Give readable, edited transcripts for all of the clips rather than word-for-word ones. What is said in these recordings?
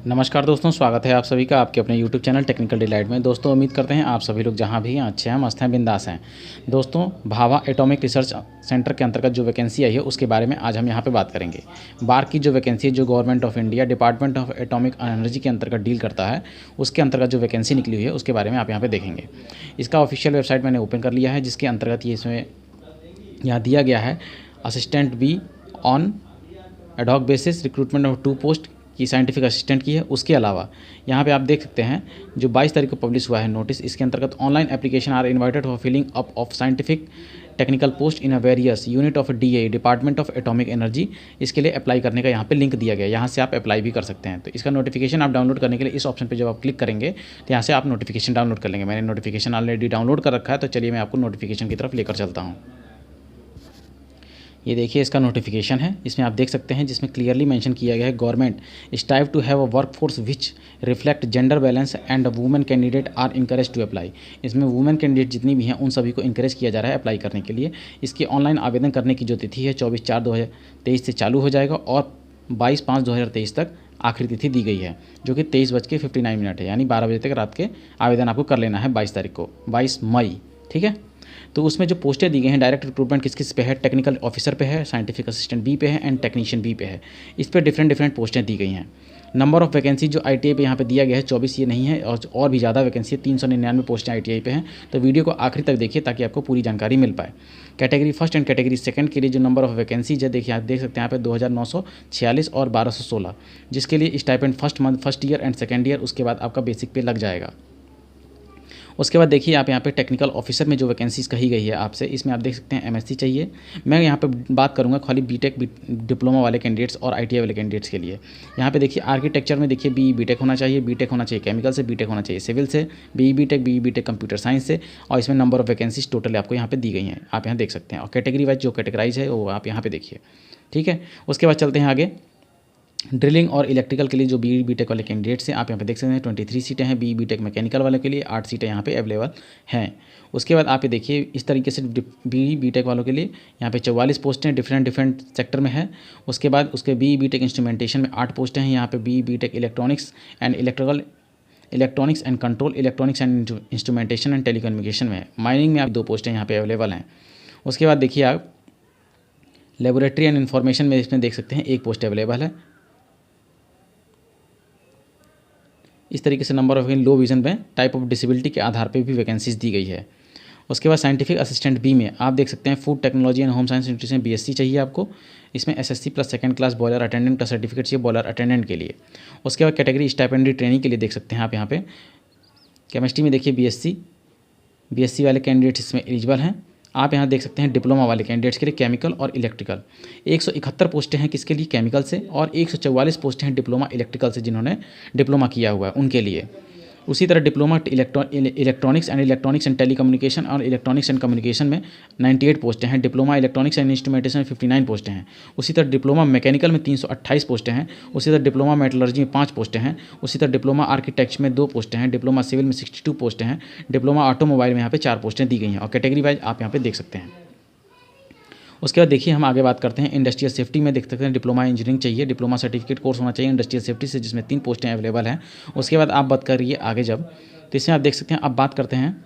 नमस्कार दोस्तों, स्वागत है आप सभी का आपके अपने YouTube चैनल टेक्निकल डिलाइट में। दोस्तों उम्मीद करते हैं आप सभी लोग जहां भी हैं अच्छे हैं, मस्त हैं, बिंदास हैं। दोस्तों भाभा एटॉमिक रिसर्च सेंटर के अंतर्गत जो वैकेंसी आई है उसके बारे में आज हम यहां पे बात करेंगे। बार की जो वैकेंसी है जो government of India department of atomic energy के अंतर्गत डील करता है, उसके अंतर्गत जो वैकेंसी निकली हुई है उसके बारे में आप यहाँ पर देखेंगे। इसका ऑफिशियल वेबसाइट मैंने ओपन कर लिया है, जिसके अंतर्गत ये इसमें यहाँ दिया गया है assistant be on ad hoc basis recruitment of 2 post की साइंटिफिक असिस्टेंट की है। उसके अलावा यहाँ पे आप देख सकते हैं जो 22 तारीख को पब्लिश हुआ है नोटिस, इसके अंतर्गत online application are invited for filling up of scientific technical post in a various unit of DA department of atomic energy. इसके लिए अप्लाई करने का यहाँ पे लिंक दिया गया है, यहाँ से आप अप्लाई भी कर सकते हैं। तो इसका नोटिफिकेशन आप डाउनलोड करने के लिए इस ऑप्शन पे जब आप क्लिक करेंगे तो यहाँ से आप नोटिफिकेशन डाउनलोड कर लेंगे। मैंने नोटिफिकेशन ऑलरेडी डाउनलोड कर रखा है, तो चलिए मैं आपको नोटिफिकेशन की तरफ लेकर चलता हूँ। ये देखिए इसका नोटिफिकेशन है, इसमें आप देख सकते हैं जिसमें क्लियरली मेंशन किया गया है government strive to have a workforce which reflect gender balance and women candidate are encourage to apply. इसमें वुमेन कैंडिडेट जितनी भी हैं उन सभी को इनकरेज किया जा रहा है अप्लाई करने के लिए। इसकी ऑनलाइन आवेदन करने की जो तिथि है 24/4/2023 से चालू हो जाएगा और 22/5/2023 तक आखिरी तिथि दी गई है, जो कि 23:59 है, यानी 12 बजे तक रात के आवेदन आपको कर लेना है 22 तारीख को, 22 मई। ठीक है, तो उसमें जो पोस्टें दी गई हैं डायरेक्ट रिक्रूटमेंट किस किस पे है, टेक्निकल ऑफिसर पे है, साइंटिफिक असिस्टेंट बी पे है एंड टेक्नीशियन बी पे है। इस पर डिफरेंट पोस्टें दी गई हैं। नंबर ऑफ वैकेंसी जो ITI पे यहाँ पे दिया गया है 24 ये नहीं है, और भी ज़्यादा वैकेंसी है, 399 पोस्टें ITI पे हैं। तो वीडियो को आखिरी तक देखिए ताकि आपको पूरी जानकारी मिल पाए। Category first and category second के लिए जो नंबर ऑफ वैकेंसीज है देखिए, आप देख सकते हैं यहाँ पे 2946 और 1216, जिसके लिए stipend first month, first year and second year, उसके बाद आपका बेसिक पे लग जाएगा। उसके बाद देखिए आप यहाँ पे टेक्निकल ऑफिसर में जो वैकेंसीज कही गई है आपसे, इसमें आप देख सकते हैं MSc चाहिए। मैं यहाँ पे बात करूँगा खाली बीटेक डिप्लोमा वाले कैंडिडेट्स और ITI वाले कैंडिडेट्स के लिए। यहाँ पे देखिए आर्किटेक्चर में देखिए BE-BTech होना चाहिए, बीटेक होना चाहिए केमिकल से, बीटेक होना चाहिए सिविल से, BE-BTech कंप्यूटर साइंस से, और इसमें नंबर ऑफ वैकेंसीज टोटल आपको यहाँ पर दी गई हैं, आप यहाँ देख सकते हैं। और कैटेगरी वाइज जो कैटेगराइज है वो आप यहाँ पर देखिए। ठीक है, उसके बाद चलते हैं आगे। ड्रिलिंग और इलेक्ट्रिकल के लिए जो BE-BTech वाले कैंडिडेट्स हैं आप यहाँ पे देख सकते हैं 23 सीटें हैं। BE-BTech मैकेनिकल वाले के लिए 8 सीटें यहाँ पे अवेलेबल हैं। उसके बाद आप ये देखिए इस तरीके से BE-BTech वालों के लिए यहाँ पे 44 पोस्टें डिफरेंट सेक्टर में है। उसके बाद उसके BE-BTech इंस्ट्रूमेंटेशन में 8 पोस्टें हैं यहाँ पे। BE-BTech electronics and control, electronics and instrumentation and telecommunication में है। माइनिंग में आप 2 पोस्टें यहाँ पे अवेलेबल हैं। उसके बाद देखिए आप लेबोरेटरी एंड इन्फॉर्मेशन में इसमें देख सकते हैं 1 पोस्ट अवेलेबल है। इस तरीके से नंबर ऑफ लो विजन में टाइप ऑफ डिसेबिलिटी के आधार पे भी वैकेंसीज दी गई है। उसके बाद साइंटिफिक असिस्टेंट बी में आप देख सकते हैं food technology and home science nutrition BSc चाहिए आपको। इसमें SSC plus second class boiler attendant का सर्टिफिकेट चाहिए बॉयलर अटेंडेंट के लिए। उसके बाद कैटेगरी स्टाइपेंडरी ट्रेनिंग के लिए देख सकते हैं आप यहाँ पे केमिस्ट्री में देखिए BSc वाले कैंडिडेट्स इसमें एलिजिबल हैं। आप यहाँ देख सकते हैं डिप्लोमा वाले कैंडिडेट्स के लिए केमिकल और इलेक्ट्रिकल 171 पोस्टें हैं किसके लिए, केमिकल से, और 144 पोस्टें हैं डिप्लोमा इलेक्ट्रिकल से जिन्होंने डिप्लोमा किया हुआ है उनके लिए। उसी तरह डिप्लोमा इलेक्ट्रॉनिक्स एंड टेलीकम्युनिकेशन और इलेक्ट्रॉनिक्स एंड कम्युनिकेशन में 98 पोस्टें हैं। डिप्लोमा इलेक्ट्रॉनिक्स एंड इंस्ट्रूमेंटेशन में 59 पोस्टें हैं। उसी तरह डिप्लोमा मैकेनिकल में 328 पोस्टें हैं। उसी तरह डिप्लोमा मेटलर्जी में 5 पोस्टें हैं। उसी तरह डिप्लोमा आर्किटेक्चर में 2 पोस्टें हैं। डिप्लोमा सिविल में 62 पोस्टें हैं। डिप्लोमा ऑटोमोबाइल में यहाँ पे 4 पोस्टें दी गई हैं, और कैटेगरी वाइज आप यहाँ पे देख सकते हैं। उसके बाद देखिए हम आगे बात करते हैं इंडस्ट्रियल सेफ्टी में देख सकते हैं डिप्लोमा इंजीनियरिंग चाहिए, डिप्लोमा सर्टिफिकेट कोर्स होना चाहिए इंडस्ट्रियल सेफ्टी से, जिसमें 3 पोस्टें अवेलेबल हैं। उसके बाद आप बात करिए आगे जब, तो इसमें आप देख सकते हैं अब बात करते हैं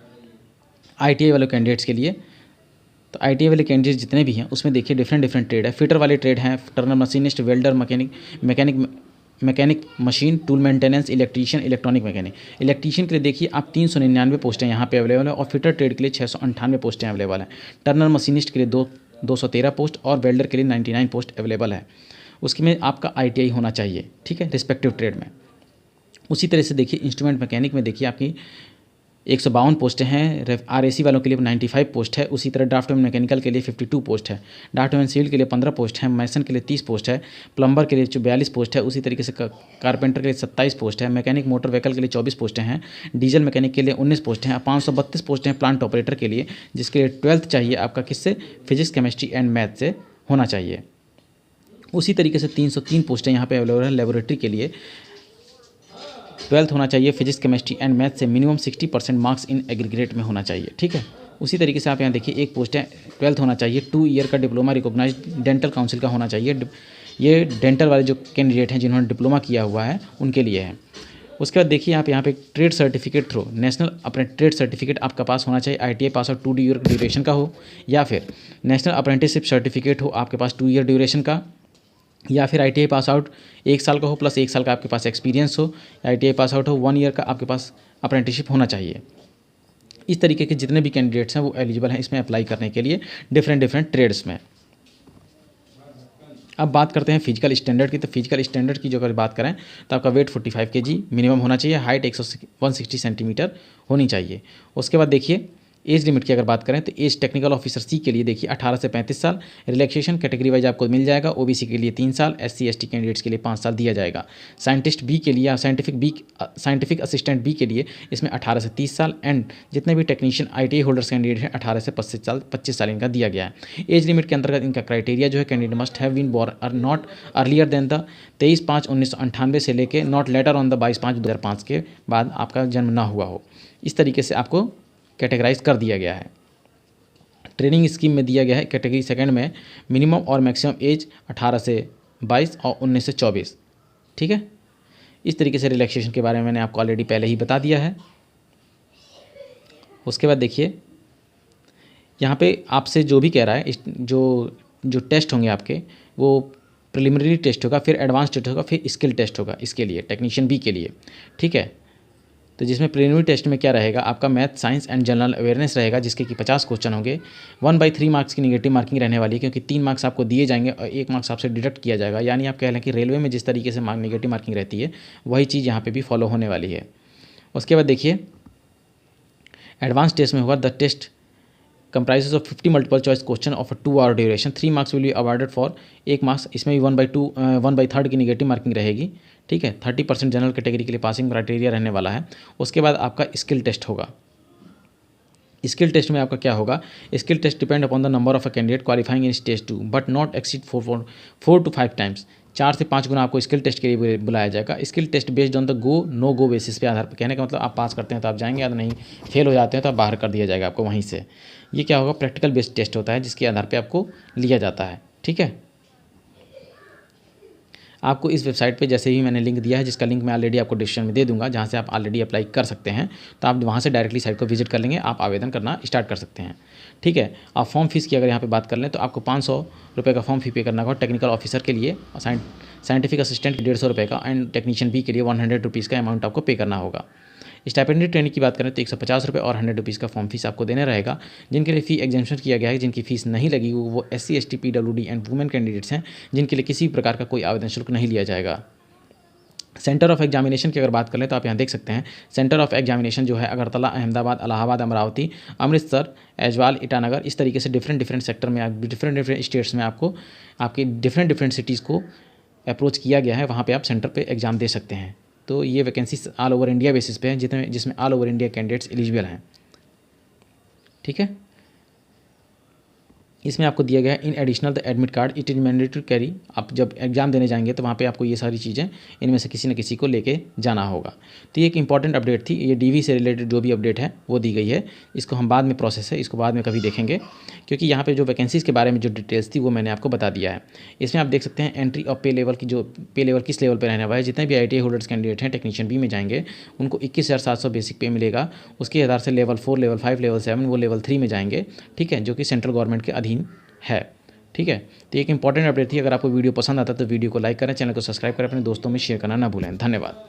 ITI वाले कैंडिडेट्स के लिए। तो ITI वाले कैंडिडेट्स जितने भी हैं उसमें देखिए डिफरेंट ट्रेड है। फिटर वाले ट्रेड हैं, Turner machinist, welder, mechanic machine, tool maintenance, electrician, electronic mechanic. Electrician के लिए देखिए आप 399 पोस्टें यहाँ पे अवेलेबल है, और फिटर ट्रेड के लिए 698 पोस्टें अवेलेबल हैं। टर्नर मशीनिस्ट के लिए 213 पोस्ट और वेल्डर के लिए 99 पोस्ट अवेलेबल है। उसके में आपका ITI होना चाहिए, ठीक है, रिस्पेक्टिव ट्रेड में। उसी तरह से देखिए इंस्ट्रूमेंट मैकेनिक में देखिए आपकी 152 पोस्टें हैं। RAC वालों के लिए 95 पोस्ट है। उसी तरह ड्राफ्टमैन मैकेनिकल के लिए 52 पोस्ट है। ड्राफ्टमैन सिविल के लिए 15 पोस्ट है। मैसन के लिए 30 पोस्ट है। प्लम्बर के लिए 42 पोस्ट है। उसी तरीके से कारपेंटर के लिए 27 पोस्ट है। मैकेनिक मोटर व्हीकल के लिए 24 पोस्टें हैं। डीजल मैकेनिक के लिए 19 पोस्टें हैं। 532 पोस्टें हैं प्लांट ऑपरेटर के लिए, जिसके लिए 12th चाहिए आपका किससे, फिजिक्स, केमिस्ट्री एंड मैथ से होना चाहिए। उसी तरीके से 303 पोस्टें यहाँ पे अवेलेबल है लेबोरेटरी के लिए। 12th होना चाहिए फिजिक्स, केमिस्ट्री एंड मैथ से, मिनिमम 60% मार्क्स इन एग्रीगेट में होना चाहिए। ठीक है, उसी तरीके से आप यहाँ देखिए 1 पोस्ट है 12th होना चाहिए। 2 ईयर का डिप्लोमा रिकॉग्नाइज्ड डेंटल काउंसिल का होना चाहिए। ये डेंटल वाले जो कैंडिडेट हैं जिन्होंने डिप्लोमा किया हुआ है उनके लिए है। उसके बाद देखिए यहाँ पे trade certificate through national trade certificate आपका पास होना चाहिए, ITI pass out 2 year duration का हो, या फिर नेशनल अप्रेंटिसशिप सर्टिफिकेट हो आपके पास 2 ईयर ड्यूरेशन का, या फिर ITI पास आउट 1 साल का हो प्लस 1 साल का आपके पास एक्सपीरियंस हो, ITI पास आउट हो 1 ईयर का आपके पास अप्रेंटिसशिप होना चाहिए। इस तरीके के जितने भी कैंडिडेट्स हैं वो एलिजिबल हैं इसमें अप्लाई करने के लिए डिफरेंट ट्रेड्स में। अब बात करते हैं फिजिकल स्टैंडर्ड की। तो फिजिकल स्टैंडर्ड की जो अगर बात करें तो आपका वेट 45 kg मिनिमम होना चाहिए, हाइट 160 सेंटीमीटर होनी चाहिए। उसके बाद देखिए एज लिमिट की अगर बात करें तो एज टेक्निकल ऑफिसर सी के लिए देखिए 18 से 35 साल, रिलैक्सेशन कैटेगरी वाइज आपको मिल जाएगा। OBC के लिए 3 साल, SC ST कैंडिडेट्स के लिए 5 साल दिया जाएगा। साइंटिस्ट बी के लिए या साइंटिफिक असिस्टेंट बी के लिए इसमें 18 से 30 साल, एंड जितने भी टेक्नीशियन ITI होल्डर्स कैंडिडेट हैं 18 से 25 साल इनका दिया गया है। एज लिमिट के अंतर्गत इनका क्राइटेरिया जो है candidate must have been born or not earlier than the 23/5/1998 से लेके नॉट लेटर ऑन द 22/5/2005 के बाद आपका जन्म ना हुआ हो। इस तरीके से आपको कैटेगराइज कर दिया गया है। ट्रेनिंग स्कीम में दिया गया है कैटेगरी सेकंड में मिनिमम और मैक्सिमम एज 18 से 22 और 19 से 24। ठीक है, इस तरीके से रिलैक्सेशन के बारे में मैंने आपको ऑलरेडी पहले ही बता दिया है। उसके बाद देखिए यहाँ पे आपसे जो भी कह रहा है जो टेस्ट होंगे आपके वो प्रिलिमिनरी टेस्ट होगा, फिर एडवांस टेस्ट होगा, फिर स्किल टेस्ट होगा इसके लिए टेक्नीशियन बी के लिए। ठीक है, तो जिसमें प्रिलिमिनरी टेस्ट में क्या रहेगा आपका math, science and general awareness रहेगा जिसके कि 50 क्वेश्चन होंगे। 1/3 मार्क्स की नेगेटिव मार्किंग रहने वाली है क्योंकि 3 मार्क्स आपको दिए जाएंगे और 1 मार्क्स आपसे डिडक्ट किया जाएगा। यानी आप कह लें कि रेलवे में जिस तरीके से नेगेटिव मार्किंग रहती है वही चीज़ यहाँ पे भी फॉलो होने वाली है। उसके बाद देखिए एडवांस टेस्ट में होगा the test comprises of 50 multiple choice question of a 2 hour duration, 3 marks will be awarded for 1 marks. इसमें भी 1/3 की नेगेटिव मार्किंग रहेगी। ठीक है, 30% जनरल कैटेगरी के लिए पासिंग क्राइटेरिया रहने वाला है। उसके बाद आपका स्किल टेस्ट होगा। स्किल टेस्ट में आपका क्या होगा, skill test depend upon the number of a candidate qualifying in stage 2 but not exceed 4 to 5 times. 4 से 5 गुना आपको स्किल टेस्ट के लिए बुलाया जाएगा। Skill test based on the go no go basis पे आधार पर, कहने का मतलब आप पास करते हैं तो आप जाएंगे, या नहीं फेल हो जाते हैं तो आप बाहर कर दिया जाएगा आपको वहीं से। ये क्या होगा, प्रैक्टिकल बेस्ड टेस्ट होता है जिसके आधार पे आपको लिया जाता है। ठीक है, आपको इस वेबसाइट पे जैसे ही मैंने लिंक दिया है, जिसका लिंक मैं ऑलरेडी आपको डिस्क्रिप्शन में दे दूंगा, जहाँ से आप ऑलरेडी अप्लाई कर सकते हैं, तो आप वहाँ से डायरेक्टली साइट को विजिट कर लेंगे, आप आवेदन करना स्टार्ट कर सकते हैं। ठीक है, आप फॉर्म फीस की अगर यहाँ पे बात कर लें तो आपको 500 रुपये का फॉर्म फी पे करना होगा टेक्निकल ऑफिसर के लिए, साइंटिफिक असिस्टेंट 150 रुपये का, एंड टेक्नीशियन बी के लिए 100 रुपीज़ का अमाउंट आपको पे करना होगा। स्टाइपेंडरी ट्रेनिंग की बात करें तो 150 रुपये और 100 रुपीज़ का फॉर्म फीस आपको देना रहेगा। जिनके लिए फ़ी एग्जाम्पशन किया गया है, जिनकी फीस नहीं लगी वो SC ST PWD and women candidates हैं, जिनके लिए किसी प्रकार का कोई आवेदन शुल्क नहीं लिया जाएगा। सेंटर ऑफ एग्जामिनेशन की अगर बात करें तो आप यहाँ देख सकते हैं सेंटर ऑफ एग्जामिनेशन जो है अगरतला, अहमदाबाद, इलाहाबाद, अमरावती, अमृतसर, ऐजवाल, ईटानगर, इस तरीके से डिफरेंट सेक्टर में डिफरेंट स्टेट्स में आपको आपके डिफरेंट सिटीज़ को अप्रोच किया गया है। वहाँ पे आप सेंटर पे एग्ज़ाम दे सकते हैं। तो ये vacancy all over India basis पे है जिसमें all over India candidates eligible हैं। ठीक है, इसमें आपको दिया गया है in additional the admit card it is mandatory to carry. आप जब एग्जाम देने जाएंगे तो वहाँ पे आपको ये सारी चीज़ें इनमें से किसी न किसी को लेके जाना होगा। तो ये एक इंपॉर्टेंट अपडेट थी, ये DV से रिलेटेड जो भी अपडेट है वो दी गई है। इसको हम बाद में प्रोसेस है, इसको बाद में कभी देखेंगे, क्योंकि यहाँ पे जो वैकेंसीज़ के बारे में जो डिटेल्स थी वो मैंने आपको बता दिया है। इसमें आप देख सकते हैं एंट्री और पे लेवल की, जो पे लेवल किस लेवल पर रहने वाला है। जितने भी ITI होल्डर्स कैंडिडेट हैं टेक्नीशियन बी में जाएंगे उनको 21,700 बेसिक पे मिलेगा। उसके आधार से लेवल 4, लेवल 5, लेवल 7 वो लेवल 3 में जाएंगे। ठीक है, जो कि सेंट्रल गवर्नमेंट के अधीन है। ठीक है, तो एक इंपॉर्टेंट अपडेट थी। अगर आपको वीडियो पसंद आता है तो वीडियो को लाइक करें, चैनल को सब्सक्राइब करें, अपने दोस्तों में शेयर करना ना भूलें। धन्यवाद।